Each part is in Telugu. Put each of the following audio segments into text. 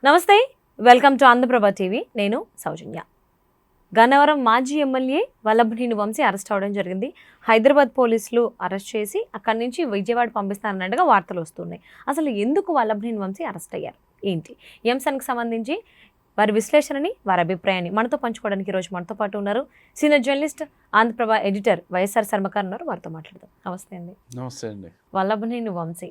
నమస్తే, వెల్కమ్ టు ఆంధ్రప్రభ టీవీ. నేను సౌజన్య. గన్నవరం మాజీ ఎమ్మెల్యే వల్లభనేని వంశీ అరెస్ట్ అవడం జరిగింది. హైదరాబాద్ పోలీసులు అరెస్ట్ చేసి అక్కడి నుంచి విజయవాడ పంపిస్తారన్నట్టుగా వార్తలు వస్తున్నాయి. అసలు ఎందుకు వల్లభనేని వంశీ అరెస్ట్ అయ్యారు, ఏంటి ఈ అంశానికి సంబంధించి వారి విశ్లేషణని, వారి అభిప్రాయాన్ని మనతో పంచుకోవడానికి ఈరోజు మనతో పాటు ఉన్నారు senior journalist, Andhraprabha editor YSR శర్మకార్ ఉన్నారు. వారితో మాట్లాడదాం. నమస్తే అండి. నమస్తే అండి. వల్లభనేని వంశీ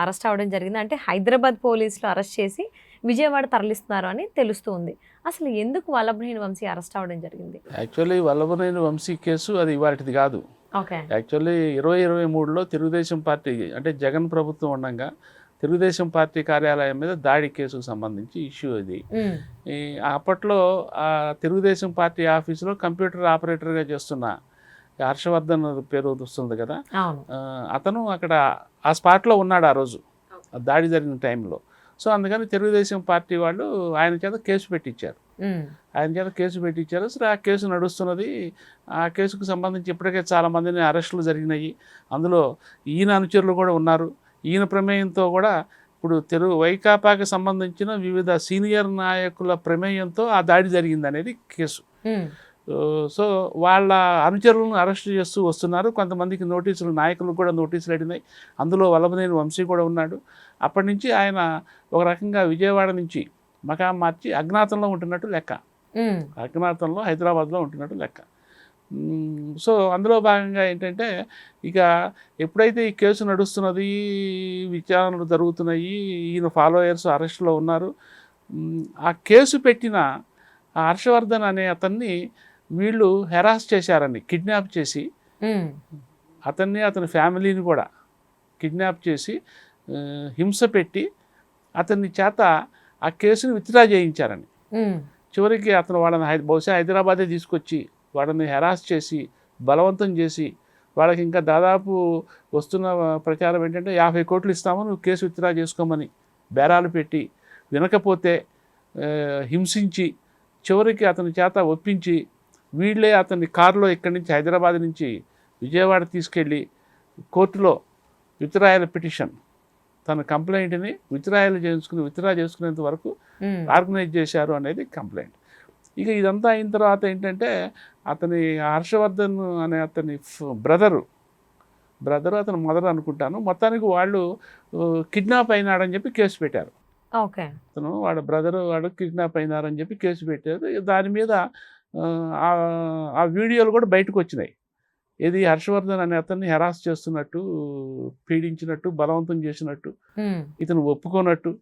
అరెస్ట్ అవ్వడం జరిగింది. అంటే హైదరాబాద్ పోలీసులు అరెస్ట్ చేసి విజయవాడ తరలిస్తున్నారు అని తెలుస్తుంది. అసలు ఎందుకు వల్లభనేని వంశీ అరెస్ట్ అవ్వడం జరిగింది? యాక్చువల్లీ వల్లభనేని వంశీ కేసు అది ఇవాటిది కాదు. యాక్చువల్లీ 2023లో తెలుగుదేశం పార్టీ అంటే జగన్ ప్రభుత్వం ఉండగా తెలుగుదేశం పార్టీ కార్యాలయం మీద దాడి కేసుకు సంబంధించి ఇష్యూ ఇది. అప్పట్లో ఆ తెలుగుదేశం పార్టీ ఆఫీసులో కంప్యూటర్ ఆపరేటర్గా చేస్తున్న హర్షవర్ధన్ పేరు వస్తుంది కదా, అతను అక్కడ ఆ స్పాట్లో ఉన్నాడు ఆ రోజు దాడి జరిగిన టైంలో. సో అందుకని తెలుగుదేశం పార్టీ వాళ్ళు ఆయన చేత కేసు పెట్టించారు. సరే, ఆ కేసు నడుస్తున్నది. ఆ కేసుకు సంబంధించి ఇప్పటికే చాలామందిని అరెస్టులు జరిగినాయి. అందులో ఈయన అనుచరులు కూడా ఉన్నారు. ఈయన ప్రమేయంతో కూడా ఇప్పుడు వైకాపాకి సంబంధించిన వివిధ సీనియర్ నాయకుల ప్రమేయంతో ఆ దాడి జరిగింది అనేది కేసు. సో వాళ్ళ అనుచరులను అరెస్ట్ చేస్తూ వస్తున్నారు. కొంతమందికి నోటీసులు, నాయకులకు కూడా నోటీసులు అడిగినాయి. అందులో వల్లభనేని వంశీ కూడా ఉన్నాడు. అప్పటి నుంచి ఆయన ఒక రకంగా విజయవాడ నుంచి మకాం మార్చి అజ్ఞాతంలో ఉంటున్నట్టు లెక్క. అజ్ఞాతంలో హైదరాబాద్లో ఉంటున్నట్టు లెక్క. సో అందులో భాగంగా ఏంటంటే, ఇక ఎప్పుడైతే ఈ కేసు నడుస్తున్నది, విచారణలు జరుగుతున్నాయి, ఈయన ఫాలోయర్స్ అరెస్టులో ఉన్నారు, ఆ కేసు పెట్టిన హర్షవర్ధన్ అనే అతన్ని వీళ్ళు హెరాస్ చేశారని, కిడ్నాప్ చేసి అతన్ని, అతని ఫ్యామిలీని కూడా కిడ్నాప్ చేసి హింస పెట్టి అతన్ని చేత ఆ కేసుని విత్డ్రా చేయించారని. చివరికి అతను వాళ్ళని బహుశా హైదరాబాదే తీసుకొచ్చి వాళ్ళని హెరాస్ చేసి బలవంతం చేసి వాళ్ళకి ఇంకా దాదాపు వస్తున్న ప్రచారం ఏంటంటే 50 కోట్లు ఇస్తాము నువ్వు కేసు విత్డ్రా చేసుకోమని బేరాలు పెట్టి, వినకపోతే హింసించి చివరికి అతని చేత ఒప్పించి వీళ్ళే అతన్ని కారులో ఇక్కడి నుంచి హైదరాబాద్ నుంచి విజయవాడ తీసుకెళ్ళి కోర్టులో విత్డ్రాయల్ పిటిషన్, తన కంప్లైంట్ని విత్డ్రా చేసుకునేంత వరకు ఆర్గనైజ్ చేశారు అనేది కంప్లైంట్. ఇక ఇదంతా అయిన తర్వాత ఏంటంటే, అతని హర్షవర్ధన్ అనే అతని బ్రదరు అతని మదర్ అనుకుంటాను, మొత్తానికి వాళ్ళు కిడ్నాప్ అయినాడని చెప్పి కేసు పెట్టారు. అతను వాడు బ్రదరు వాడు కిడ్నాప్ అయినారని చెప్పి కేసు పెట్టారు. దాని మీద ఆ వీడియోలు కూడా బయటకు వచ్చినాయి. ఇది హర్షవర్ధన్ అనే అతన్ని హెరాస్ చేస్తున్నట్టు, పీడించినట్టు, బలవంతం చేసినట్టు, ఇతను ఒప్పుకోనట్టు,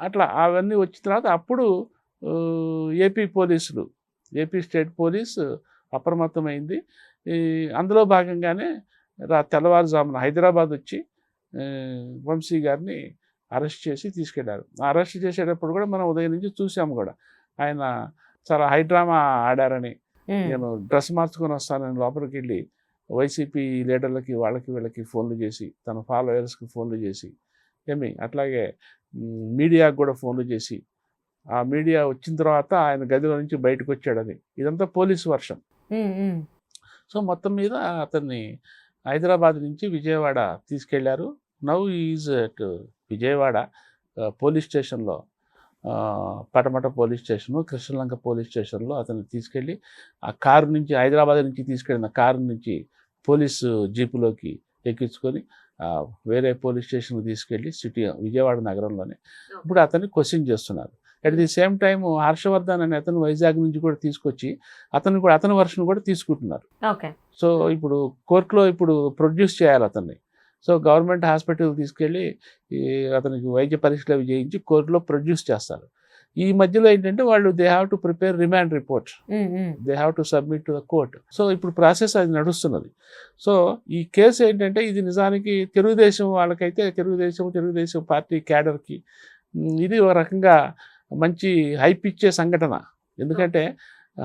అట్లా అవన్నీ వచ్చిన తర్వాత అప్పుడు ఏపీ స్టేట్ పోలీసు అప్రమత్తమైంది. అందులో భాగంగానే తెల్లవారుజామున హైదరాబాద్ వచ్చి వంశీ గారిని అరెస్ట్ చేసి తీసుకెళ్లారు. అరెస్ట్ చేసేటప్పుడు కూడా మనం ఉదయం నుంచి చూసాము కూడా, ఆయన చాలా హైడ్రామా ఆడారని, నేను డ్రెస్ మార్చుకొని వస్తానని లోపలికి వెళ్ళి వైసీపీ లీడర్లకి వీళ్ళకి ఫోన్లు చేసి, తన ఫాలోయర్స్కి ఫోన్లు చేసి, అట్లాగే మీడియాకు కూడా ఫోన్లు చేసి, ఆ మీడియా వచ్చిన తర్వాత ఆయన గదిలో నుంచి బయటకు వచ్చాడని, ఇదంతా పోలీసు వర్షన్. సో మొత్తం మీద అతన్ని హైదరాబాద్ నుంచి విజయవాడ తీసుకెళ్లారు. Now is at Vijayawada police స్టేషన్లో, Patamata police station, Krishnalanka police స్టేషన్లో అతన్ని తీసుకెళ్ళి ఆ కారు నుంచి, హైదరాబాద్ నుంచి తీసుకెళ్ళిన కారు నుంచి పోలీసు జీపులోకి ఎక్కించుకొని వేరే పోలీస్ స్టేషన్కి తీసుకెళ్ళి విజయవాడ నగరంలోనే ఇప్పుడు అతన్ని క్వశ్చన్ చేస్తున్నారు. At the same time Harshavardhan అనే అతను వైజాగ్ నుంచి కూడా తీసుకొచ్చి అతని వర్షన్ కూడా తీసుకుంటున్నారు. సో ఇప్పుడు కోర్టులో ప్రొడ్యూస్ చేయాలి అతన్ని. సో గవర్నమెంట్ హాస్పిటల్ తీసుకెళ్ళి అతనికి వైద్య పరీక్షలు అవి చేయించి కోర్టులో ప్రొడ్యూస్ చేస్తారు. ఈ మధ్యలో ఏంటంటే వాళ్ళు they have to prepare remand report, they have to submit to the court. So ఇప్పుడు ప్రాసెస్ అది నడుస్తున్నది. సో ఈ కేసు ఏంటంటే, ఇది నిజానికి తెలుగుదేశం వాళ్ళకైతే, తెలుగుదేశం పార్టీ క్యాడర్కి ఇది ఒక రకంగా మంచి హైప్ ఇచ్చే సంఘటన. ఎందుకంటే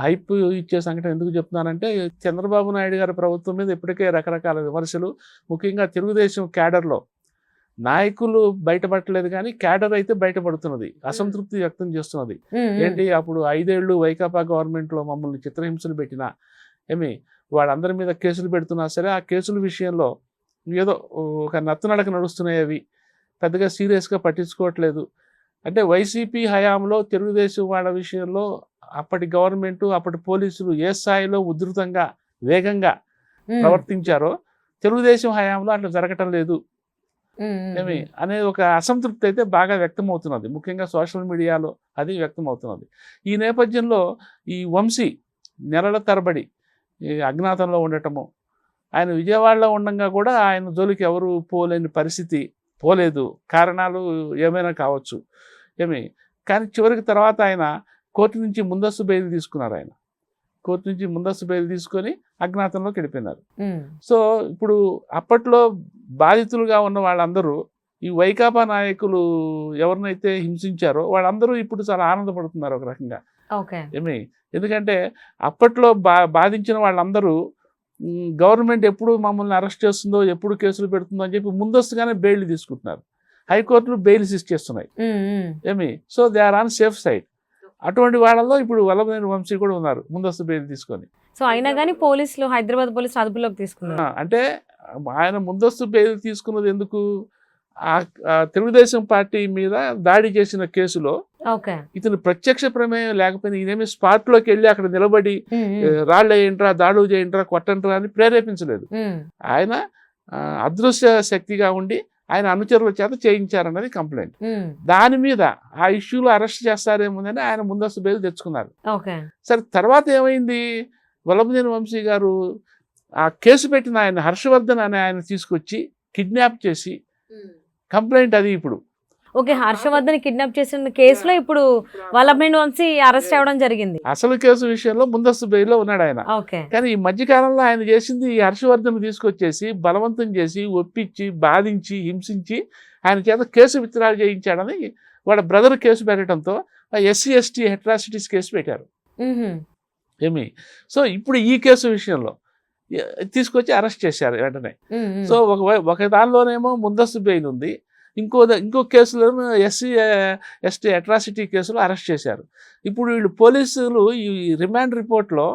హైప్ ఇచ్చే సంఘటన ఎందుకు చెప్తున్నానంటే, చంద్రబాబు నాయుడు గారి ప్రభుత్వం మీద ఇప్పటికే రకరకాల విమర్శలు, ముఖ్యంగా తెలుగుదేశం క్యాడర్లో నాయకులు బయటపడలేదు కానీ క్యాడర్ అయితే బయటపడుతున్నది, అసంతృప్తి వ్యక్తం చేస్తున్నది. ఏంటి, అప్పుడు 5 ఏళ్ళు వైకాపా గవర్నమెంట్లో మమ్మల్ని చిత్రహింసలు పెట్టినా వాళ్ళందరి మీద కేసులు పెడుతున్నా సరే, ఆ కేసుల విషయంలో ఏదో ఒక నత్తనడక నడుస్తున్నాయి, అవి పెద్దగా సీరియస్గా పట్టించుకోవట్లేదు. అంటే వైసీపీ హయాంలో తెలుగుదేశం వాళ్ళ విషయంలో అప్పటి గవర్నమెంటు, అప్పటి పోలీసులు ఏ స్థాయిలో ఉధృతంగా వేగంగా ప్రవర్తించారో తెలుగుదేశం హయాంలో అట్లా జరగటం లేదు ఏమి అనే ఒక అసంతృప్తి అయితే బాగా వ్యక్తమవుతున్నది, ముఖ్యంగా సోషల్ మీడియాలో అది వ్యక్తమవుతున్నది. ఈ నేపథ్యంలో ఈ వంశీ నెలల తరబడి ఈ అజ్ఞాతంలో ఉండటము, ఆయన విజయవాడలో ఉండగా కూడా ఆయన జోలికి ఎవరు పోలేని పరిస్థితి, పోలేదు, కారణాలు ఏమైనా కావచ్చు ఏమి. కానీ చివరికి తర్వాత ఆయన కోర్టు నుంచి ముందస్తు బెయిల్ తీసుకున్నారు. ఆయన కోర్టు నుంచి ముందస్తు బెయిల్ తీసుకొని అజ్ఞాతంలోకి వెళ్ళిపోయినారు. సో ఇప్పుడు అప్పట్లో బాధితులుగా ఉన్న వాళ్ళందరూ, ఈ వైకాపా నాయకులు ఎవరినైతే హింసించారో వాళ్ళందరూ ఇప్పుడు చాలా ఆనందపడుతున్నారు ఒక రకంగా ఏమి. ఎందుకంటే అప్పట్లో బాధించిన వాళ్ళందరూ గవర్నమెంట్ ఎప్పుడు మమ్మల్ని అరెస్ట్ చేస్తుందో, ఎప్పుడు కేసులు పెడుతుందో అని చెప్పి ముందస్తుగానే బెయిల్ తీసుకుంటున్నారు. హైకోర్టులు బెయిల్స్ ఇచ్చేస్తున్నాయి ఏమి. So they are on safe side. అటువంటి వాళ్ళలో ఇప్పుడు వల్లభనేని వంశీ కూడా ఉన్నారు ముందస్తు బెయిల్ తీసుకొని. సో అయినా కానీ పోలీసులు, హైదరాబాద్ పోలీసులు అదుపులోకి తీసుకున్నారు. అంటే ఆయన ముందస్తు బెయిల్ తీసుకున్నది ఎందుకు, తెలుగుదేశం పార్టీ మీద దాడి చేసిన కేసులో ఇతను ప్రత్యక్ష ప్రమేయం లేకపోయినా ఈయనేమి స్పాట్లోకి వెళ్ళి అక్కడ నిలబడి రాళ్ళు వేయంట్రా, దాడులు చేయంట్రా, కొట్టంట్రా అని ప్రేరేపించలేదు. ఆయన అదృశ్య శక్తిగా ఉండి ఆయన అనుచరుల చేత చేయించారన్నది కంప్లైంట్. దాని మీద ఆ ఇష్యూలో అరెస్ట్ చేస్తారేమోనని ఆయన ముందస్తు బెయిల్ తెచ్చుకున్నారు. సరే తర్వాత ఏమైంది, వల్లభనేని వంశీ గారు ఆ కేసు పెట్టిన ఆయన హర్షవర్ధన్ అనే ఆయన తీసుకొచ్చి కిడ్నాప్ చేసి కంప్లైంట్ అది ఇప్పుడు హర్షవర్ధన్ కిడ్నాప్ చేసిన కేసులో ఇప్పుడు వల్లభనేని వంశీ అరెస్ట్ అవ్వడం జరిగింది. అసలు కేసు విషయంలో ముందస్తు బెయిల్లో ఉన్నాడు ఆయన. కానీ ఈ మధ్యకాలంలో ఆయన చేసింది ఈ హర్షవర్ధన్ తీసుకొచ్చేసి బలవంతం చేసి, ఒప్పించి, బాధించి, హింసించి ఆయన చేత కేసు విత్డ్రా చేయించాడని వాళ్ళ బ్రదర్ కేసు పెట్టడంతో SC/ST అట్రాసిటీస్ కేసు పెట్టారు ఏమి. సో ఇప్పుడు ఈ కేసు విషయంలో తీసుకొచ్చి అరెస్ట్ చేశారు వెంటనే. సో ఒక దానిలోనేమో ముందస్తు బెయిల్ ఉంది, ఇంకో కేసులో SC/ST అట్రాసిటీ కేసులో అరెస్ట్ చేశారు. ఇప్పుడు వీళ్ళు పోలీసులు ఈ రిమాండ్ రిపోర్ట్లో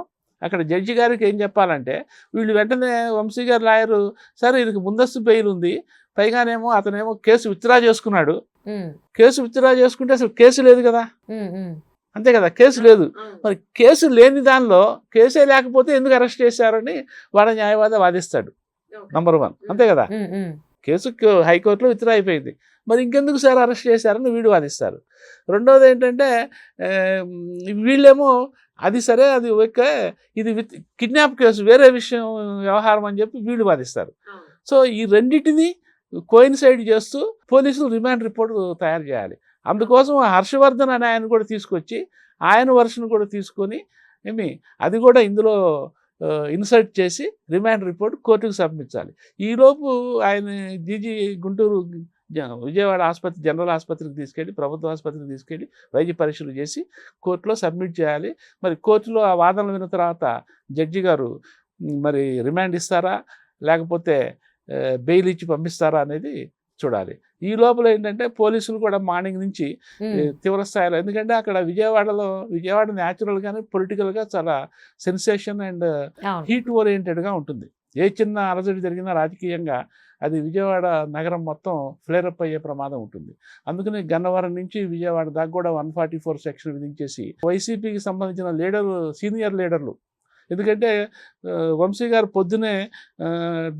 అక్కడ జడ్జి గారికి ఏం చెప్పాలంటే, వీళ్ళు వెంటనే వంశీ గారి లాయరు సరే ఇది ముందస్తు బెయిల్ ఉంది, పైగానేమో అతనేమో కేసు విత్డ్రా చేసుకున్నాడు, కేసు విత్డ్రా చేసుకుంటే అసలు కేసు లేదు కదా, అంతే కదా, కేసు లేదు. మరి కేసు లేని దానిలో కేసే లేకపోతే ఎందుకు అరెస్ట్ చేశారని వాళ్ళ న్యాయవాది వాదిస్తాడు. నంబర్ 1 అంతే కదా, కేసు హైకోర్టులో విత్డ్రా అయిపోయింది, మరి ఇంకెందుకు సార్ అరెస్ట్ చేశారని వీడు వాదిస్తారు. రెండోది ఏంటంటే వీళ్ళేమో అది సరే, అది ఓకే, ఇది కిడ్నాప్ కేసు వేరే విషయం వ్యవహారం అని చెప్పి వీళ్ళు వాదిస్తారు. సో ఈ రెండింటిని కోయిన్సైడ్ చేస్తూ పోలీసులు రిమాండ్ రిపోర్ట్ తయారు చేయాలి. అందుకోసం హర్షవర్ధన్ అనే ఆయన కూడా తీసుకొచ్చి ఆయన వర్షన్ కూడా తీసుకొని అది కూడా ఇందులో ఇన్సర్ట్ చేసి రిమాండ్ రిపోర్ట్ కోర్టుకు సబ్మించాలి. ఈలోపు ఆయన జీజీ గుంటూరు విజయవాడ ఆసుపత్రి, జనరల్ ఆసుపత్రికి తీసుకెళ్ళి, ప్రభుత్వ ఆసుపత్రికి తీసుకెళ్ళి వైద్య పరీక్షలు చేసి కోర్టులో సబ్మిట్ చేయాలి. మరి కోర్టులో ఆ వాదనలు విన్న తర్వాత జడ్జి గారు మరి రిమాండ్ ఇస్తారా లేకపోతే బెయిల్ ఇచ్చి పంపిస్తారా అనేది చూడాలి. ఈ లోపల ఏంటంటే పోలీసులు కూడా మార్నింగ్ నుంచి తీవ్ర స్థాయిలో, ఎందుకంటే అక్కడ విజయవాడ న్యాచురల్గానే పొలిటికల్గా చాలా సెన్సేషన్ అండ్ హీట్ ఓరియంటెడ్గా ఉంటుంది. ఏ చిన్న అలజడి జరిగినా రాజకీయంగా అది విజయవాడ నగరం మొత్తం ఫ్లేరప్ అయ్యే ప్రమాదం ఉంటుంది. అందుకని గన్నవరం నుంచి విజయవాడ దాకా కూడా 144 సెక్షన్ విధించేసి వైసీపీకి సంబంధించిన సీనియర్ లీడర్లు, ఎందుకంటే వంశీ గారు పొద్దునే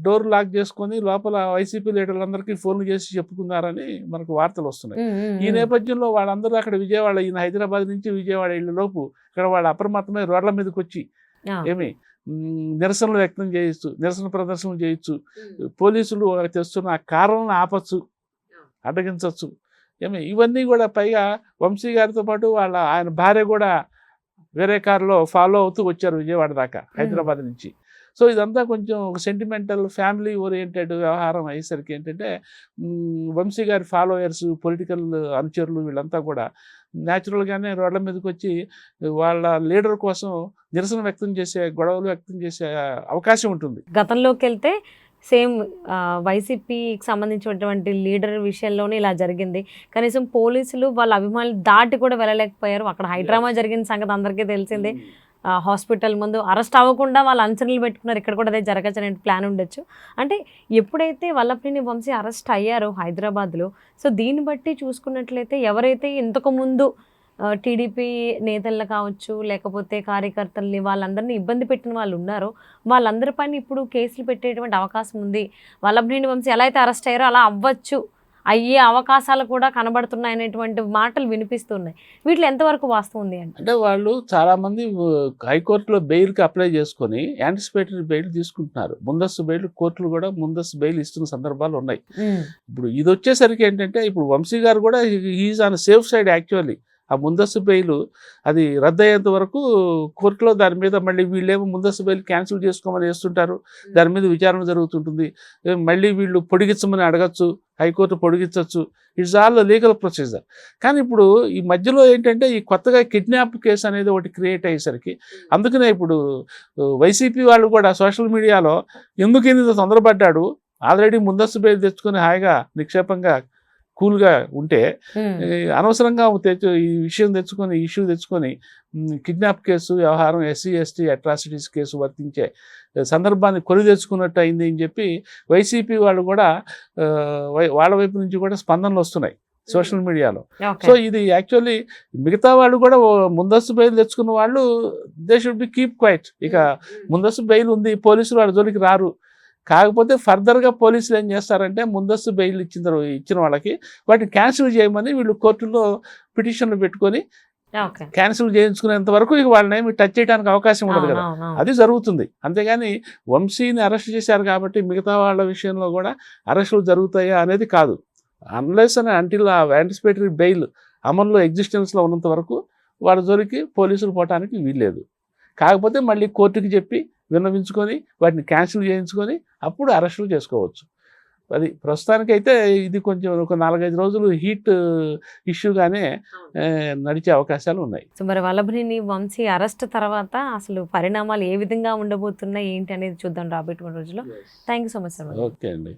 డోర్ లాక్ చేసుకొని లోపల వైసీపీ లీడర్లందరికీ ఫోన్లు చేసి చెప్పుకున్నారని మనకు వార్తలు వస్తున్నాయి. ఈ నేపథ్యంలో వాళ్ళందరూ అక్కడ విజయవాడ, ఈయన హైదరాబాద్ నుంచి విజయవాడ వెళ్ళేలోపు ఇక్కడ వాళ్ళు అప్రమత్తమై రోడ్ల మీదకి వచ్చి నిరసనలు వ్యక్తం చేయొచ్చు, నిరసన ప్రదర్శనలు చేయొచ్చు, పోలీసులు తెస్తున్న ఆ కారణాలను ఆపచ్చు, అడ్డగించవచ్చు ఇవన్నీ కూడా. పైగా వంశీ గారితో పాటు ఆయన భార్య కూడా వేరే కారులో ఫాలో అవుతూ వచ్చారు విజయవాడ దాకా హైదరాబాద్ నుంచి. సో ఇదంతా కొంచెం ఒక సెంటిమెంటల్ ఫ్యామిలీ ఓరియంటెడ్ వ్యవహారం అయ్యేసరికి ఏంటంటే వంశీ గారి ఫాలోయర్స్, పొలిటికల్ అనుచరులు వీళ్ళంతా కూడా న్యాచురల్గానే రోడ్ల మీదకి వచ్చి వాళ్ళ లీడర్ కోసం నిరసన వ్యక్తం చేసే, గొడవలు వ్యక్తం చేసే అవకాశం ఉంటుంది. గతంలోకి వెళ్తే సేమ్ వైసీపీకి సంబంధించినటువంటి లీడర్ విషయంలోనే ఇలా జరిగింది. కనీసం పోలీసులు వాళ్ళ అభిమానులు దాటి కూడా వెళ్ళలేకపోయారు. అక్కడ హైడ్రామా జరిగిన సంగతి అందరికీ తెలిసిందే. హాస్పిటల్ ముందు అరెస్ట్ అవ్వకుండా వాళ్ళు అంచనలు పెట్టుకున్నారు, ఇక్కడ కూడా అదే జరగచ్చు అనే ప్లాన్ ఉండొచ్చు. అంటే ఎప్పుడైతే వల్లభనేని వంశీ అరెస్ట్ అయ్యారో హైదరాబాద్లో, సో దీన్ని బట్టి చూసుకున్నట్లయితే ఎవరైతే ఇంతకుముందు టీడీపీ నేతలను కావచ్చు, లేకపోతే కార్యకర్తల్ని వాళ్ళందరినీ ఇబ్బంది పెట్టిన వాళ్ళు ఉన్నారో వాళ్ళందరిపైన ఇప్పుడు కేసులు పెట్టేటువంటి అవకాశం ఉంది. వల్లభనేని వంశీ ఎలా అయితే అరెస్ట్ అయ్యారో అలా అవ్వచ్చు, అయ్యే అవకాశాలు కూడా కనబడుతున్నాయి అనేటువంటి మాటలు వినిపిస్తున్నాయి. వీటిలో ఎంతవరకు వాస్తవం ఉంది అంటే వాళ్ళు చాలామంది హైకోర్టులో బెయిల్కి అప్లై చేసుకొని యాంటిసిపేటరీ బెయిల్ తీసుకుంటున్నారు. ముందస్తు బెయిల్ కోర్టులు కూడా ముందస్తు బెయిల్ ఇస్తున్న సందర్భాలు ఉన్నాయి. ఇప్పుడు ఇది వచ్చేసరికి ఏంటంటే ఇప్పుడు వంశీ గారు కూడా he is on safe side actually. ఆ ముందస్తు బెయిల్ అది రద్దు అయ్యేంత వరకు కోర్టులో దాని మీద మళ్ళీ వీళ్ళేమో ముందస్తు బెయిల్ క్యాన్సిల్ చేసుకోమని వేస్తుంటారు, దాని మీద విచారణ జరుగుతుంటుంది. మళ్ళీ వీళ్ళు పొడిగించమని అడగచ్చు, హైకోర్టు పొడిగించవచ్చు. It's all legal procedure. కానీ ఇప్పుడు ఈ మధ్యలో ఏంటంటే ఈ కొత్తగా కిడ్నాప్ కేసు అనేది ఒకటి క్రియేట్ అయ్యేసరికి అందుకనే ఇప్పుడు వైసీపీ వాళ్ళు కూడా సోషల్ మీడియాలో ఎందుకు ఇంత తొందరపడ్డాడు, ఆల్రెడీ ముందస్తు బెయిల్ తెచ్చుకొని హాయిగా నిక్షేపంగా కూల్గా ఉంటే అనవసరంగా ఈ విషయం తెచ్చుకొని ఇష్యూ తెచ్చుకొని కిడ్నాప్ కేసు వ్యవహారం ఎస్సీ ఎస్టీ అట్రాసిటీస్ కేసు వర్తించే సందర్భాన్ని కొని తెచ్చుకున్నట్టు అయింది అని చెప్పి వైసీపీ వాళ్ళు కూడా వాళ్ళ వైపు నుంచి కూడా స్పందనలు వస్తున్నాయి సోషల్ మీడియాలో. సో ఇది యాక్చువల్లీ మిగతా వాళ్ళు కూడా ముందస్తు బెయిల్ తెచ్చుకున్న వాళ్ళు they should be keep quiet. ఇక ముందస్తు బెయిల్ ఉంది, పోలీసులు వాళ్ళ జోలికి రారు. కాకపోతే ఫర్దర్గా పోలీసులు ఏం చేస్తారంటే ముందస్తు బెయిల్ ఇచ్చిన వాళ్ళకి వాటిని క్యాన్సిల్ చేయమని వీళ్ళు కోర్టులో పిటిషన్లు పెట్టుకొని క్యాన్సిల్ చేయించుకునేంత వరకు ఇక వాళ్ళని ఏమి టచ్ చేయడానికి అవకాశం ఉండదు కదా, అది జరుగుతుంది. అంతేగాని వంశీని అరెస్ట్ చేశారు కాబట్టి మిగతా వాళ్ళ విషయంలో కూడా అరెస్టులు జరుగుతాయా అనేది కాదు. అన్లెస్ అండ్ అంటిల్ ఆ యాంటిసిపేటరీ బెయిల్ అమల్లో ఎగ్జిస్టెన్స్లో ఉన్నంత వరకు వాళ్ళ జోలికి పోలీసులు పోవటానికి వీల్లేదు. కాకపోతే మళ్ళీ కోర్టుకి చెప్పి విన్నవించుకొని వాటిని క్యాన్సిల్ చేయించుకొని అప్పుడు అరెస్టులు చేసుకోవచ్చు. అది ప్రస్తుతానికైతే ఇది కొంచెం ఒక 4-5 రోజులు హీట్ ఇష్యూగానే నడిచే అవకాశాలు ఉన్నాయి. సో మరి వల్లభనేని వంశీ అరెస్ట్ తర్వాత అసలు పరిణామాలు ఏ విధంగా ఉండబోతున్నాయి ఏంటి అనేది చూద్దాం రాబోయే రోజుల్లో. Thank you so much sir. Okay అండి.